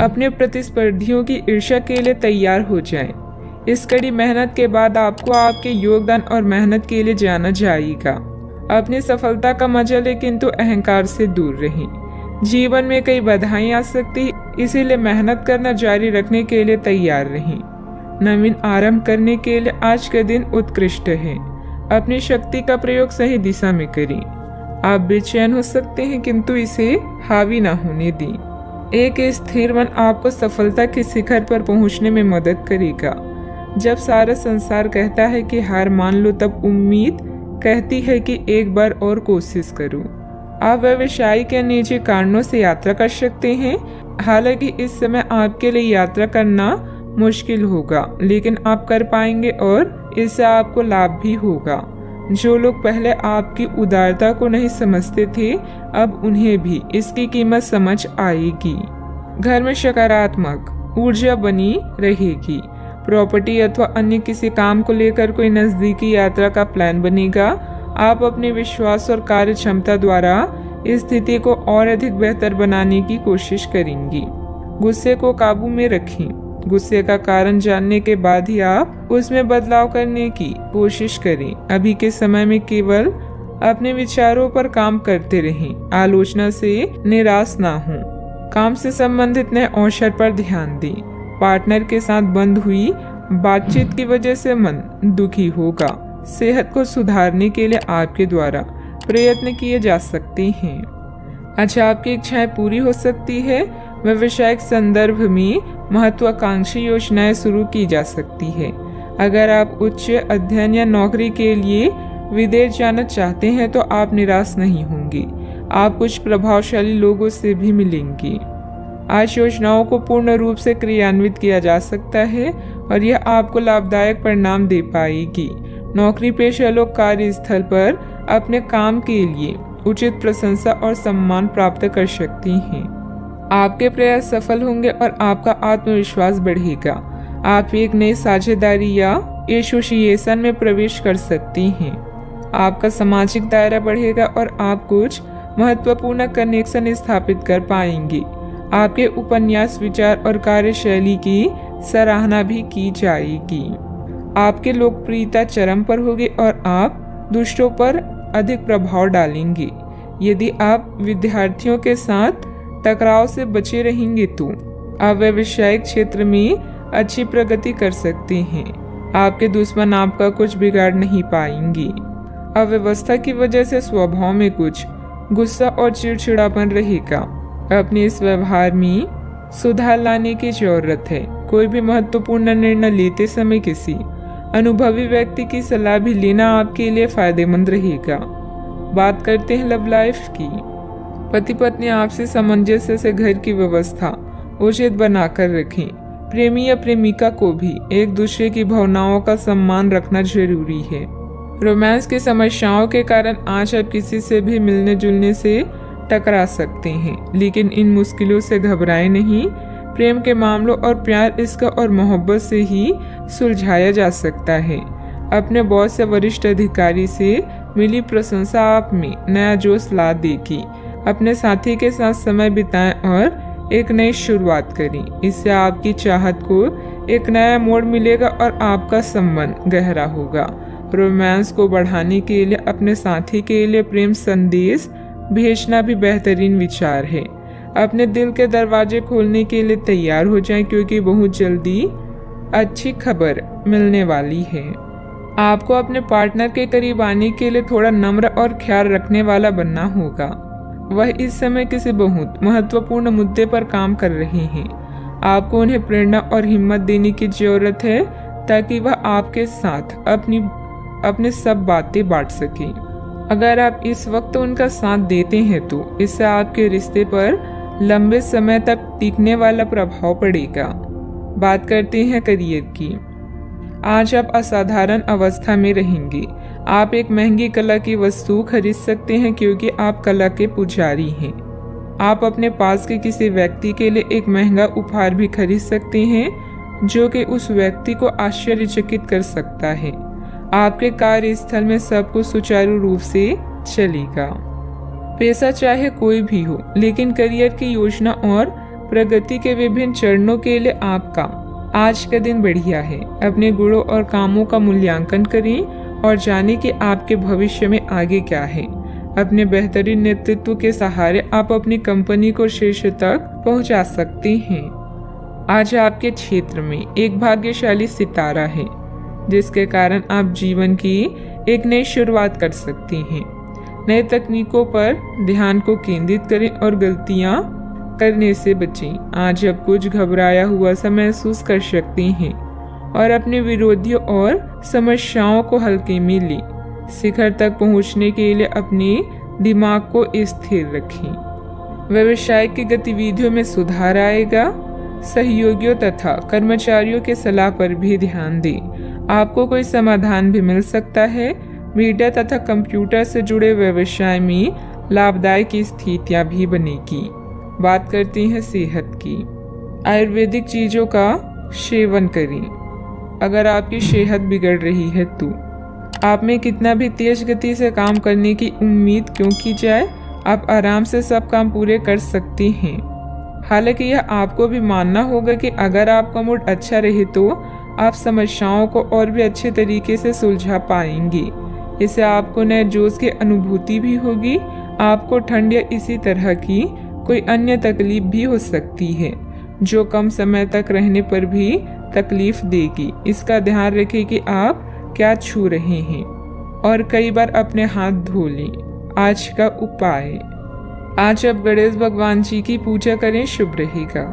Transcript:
अपने प्रतिस्पर्धियों की ईर्ष्या के लिए तैयार हो जाएं। इस कड़ी मेहनत के बाद आपको आपके योगदान और मेहनत के लिए जाना जाएगा। अपनी सफलता का मजा लें, किंतु अहंकार से दूर रहें। जीवन में कई बाधाएं आ सकती, इसीलिए मेहनत करना जारी रखने के लिए तैयार रहें। नवीन आरंभ करने के लिए आज का दिन उत्कृष्ट है। अपनी शक्ति का प्रयोग सही दिशा में करें। आप बेचैन हो सकते हैं, किंतु इसे हावी ना होने दें। एक स्थिर मन आपको सफलता के शिखर पर पहुंचने में मदद करेगा। जब सारा संसार कहता है कि हार मान लो, तब उम्मीद कहती है कि एक बार और कोशिश करो। आप व्यवसायिक या निजी कारणों से यात्रा कर सकते हैं। हालांकि इस समय आपके लिए यात्रा करना मुश्किल होगा, लेकिन आप कर पाएंगे और इससे आपको लाभ भी होगा। जो लोग पहले आपकी उदारता को नहीं समझते थे, अब उन्हें भी इसकी कीमत समझ आएगी। घर में सकारात्मक ऊर्जा बनी रहेगी। प्रॉपर्टी अथवा अन्य किसी काम को लेकर कोई नजदीकी यात्रा का प्लान बनेगा। आप अपने विश्वास और कार्य क्षमता द्वारा स्थिति को और अधिक बेहतर बनाने की कोशिश करेंगी। गुस्से को काबू में रखें। गुस्से का कारण जानने के बाद ही आप उसमें बदलाव करने की कोशिश करें। अभी के समय में केवल अपने विचारों पर काम करते रहें। आलोचना से निराश ना हो। काम से संबंधित नए अवसर पर ध्यान दें। पार्टनर के साथ बंद हुई बातचीत की वजह से मन दुखी होगा। सेहत को सुधारने के लिए आपके द्वारा प्रयत्न किए जा सकते हैं। अच्छा, आपकी इच्छाएं पूरी हो सकती है। व्यावसायिक संदर्भ में महत्वाकांक्षी योजनाएं शुरू की जा सकती है। अगर आप उच्च अध्ययन या नौकरी के लिए विदेश जाना चाहते हैं तो आप निराश नहीं होंगे। आप कुछ प्रभावशाली लोगों से भी मिलेंगे। आज योजनाओं को पूर्ण रूप से क्रियान्वित किया जा सकता है और यह आपको लाभदायक परिणाम दे पाएगी। नौकरी पेशा लोग कार्यस्थल पर अपने काम के लिए उचित प्रशंसा और सम्मान प्राप्त कर सकते हैं। आपके प्रयास सफल होंगे और आपका आत्मविश्वास बढ़ेगा। आप एक नई साझेदारी या एसोसिएशन में प्रवेश कर सकती हैं। आपका सामाजिक दायरा बढ़ेगा और आप कुछ महत्वपूर्ण कनेक्शन स्थापित कर पाएंगे। आपके उपन्यास, विचार और कार्यशैली की सराहना भी की जाएगी। आपकी लोकप्रियता चरम पर होगी और आप दूसरों पर अधिक प्रभाव डालेंगे। यदि आप विद्यार्थियों के साथ टकराव से बचे रहेंगे तो आप व्यावसायिक क्षेत्र में अच्छी प्रगति कर सकते हैं। आपके दुश्मन आपका कुछ बिगाड़ नहीं पाएंगे। अव्यवस्था की वजह से स्वभाव में कुछ गुस्सा और चिड़चिड़ापन रहेगा। अपने इस व्यवहार में सुधार लाने की जरूरत है। कोई भी महत्वपूर्ण निर्णय लेते समय किसी अनुभवी व्यक्ति की सलाह भी लेना आपके लिए फायदेमंद रहेगा। बात करते हैं लव लाइफ की। पति पत्नी आपसी सामंजस्य से घर की व्यवस्था उचित बनाकर रखें। प्रेमी या प्रेमिका को भी एक दूसरे की भावनाओं का सम्मान रखना जरूरी है। रोमांस की समस्याओं के कारण आज आप किसी से भी मिलने जुलने से टकरा सकते हैं, लेकिन इन मुश्किलों से घबराएं नहीं। प्रेम के मामलों और प्यार, इश्क और मोहब्बत से ही सुलझाया जा सकता है। अपने बॉस या वरिष्ठ अधिकारी से मिली प्रशंसा आप में नया जोश ला देगी। अपने साथी के साथ समय बिताएं और एक नई शुरुआत करें। इससे आपकी चाहत को एक नया मोड़ मिलेगा और आपका संबंध गहरा होगा। रोमांस को बढ़ाने के लिए अपने साथी के लिए प्रेम संदेश भेजना भी बेहतरीन विचार है। अपने दिल के दरवाजे खोलने के लिए तैयार हो जाएं, क्योंकि बहुत जल्दी अच्छी खबर मिलने वाली है। आपको अपने पार्टनर के करीब आने के लिए थोड़ा नम्र और ख्याल रखने वाला बनना होगा। वह इस समय किसी बहुत महत्वपूर्ण मुद्दे पर काम कर रहे हैं। आपको उन्हें प्रेरणा और हिम्मत देने की जरूरत है ताकि वह आपके साथ अपनी सब बातें बांट सके। अगर आप इस वक्त उनका साथ देते हैं तो इससे आपके रिश्ते पर लंबे समय तक टिकने वाला प्रभाव पड़ेगा। बात करते हैं करियर की। आज आप असाधारण अवस्था में रहेंगे। आप एक महंगी कला की वस्तु खरीद सकते हैं क्योंकि आप कला के पुजारी हैं। आप अपने पास के किसी व्यक्ति के लिए एक महंगा उपहार भी खरीद सकते हैं जो कि उस व्यक्ति को आश्चर्यचकित कर सकता है। आपके कार्यस्थल में सब कुछ सुचारू रूप से चलेगा। पेशा चाहे कोई भी हो, लेकिन करियर की योजना और प्रगति के विभिन्न चरणों के लिए आपका आज का दिन बढ़िया है। अपने गुणों और कामों का मूल्यांकन करें और जानें कि आपके भविष्य में आगे क्या है। अपने बेहतरीन नेतृत्व के सहारे आप अपनी कंपनी को शीर्ष तक पहुंचा सकते हैं। आज आपके क्षेत्र में एक भाग्यशाली सितारा है, जिसके कारण आप जीवन की एक नई शुरुआत कर सकते हैं। नए तकनीकों पर ध्यान को केंद्रित करें और गलतियां करने से बचें। आज आप कुछ घबराया हुआ सा महसूस कर सकते हैं और अपने विरोधियों और समस्याओं को हल्के में लें। शिखर तक पहुंचने के लिए अपने दिमाग को स्थिर रखें। व्यवसाय की गतिविधियों में सुधार आएगा। सहयोगियों तथा कर्मचारियों के सलाह पर भी ध्यान दें। आपको कोई समाधान भी मिल सकता है। मीडिया तथा कंप्यूटर से जुड़े व्यवसाय में लाभदायक स्थितियां भी बनेगी। बात करते हैं सेहत की। आयुर्वेदिक चीजों का सेवन करें। अगर आपकी सेहत बिगड़ रही है तो आप में कितना भी तेज गति से काम करने की उम्मीद क्यों की जाए, आप आराम से सब काम पूरे कर सकते हैं। हालांकि यह आपको भी मानना होगा कि अगर आपका मूड अच्छा रहे तो आप समस्याओं को और भी अच्छे तरीके से सुलझा पाएंगे। इससे आपको नए जोश की अनुभूति भी होगी। आपको ठंड या इसी तरह की कोई अन्य तकलीफ भी हो सकती है जो कम समय तक रहने पर भी तकलीफ देगी। इसका ध्यान रखें कि आप क्या छू रहे हैं और कई बार अपने हाथ धो लें। आज का उपाय, आज आप गणेश भगवान जी की पूजा करें, शुभ रहेगा।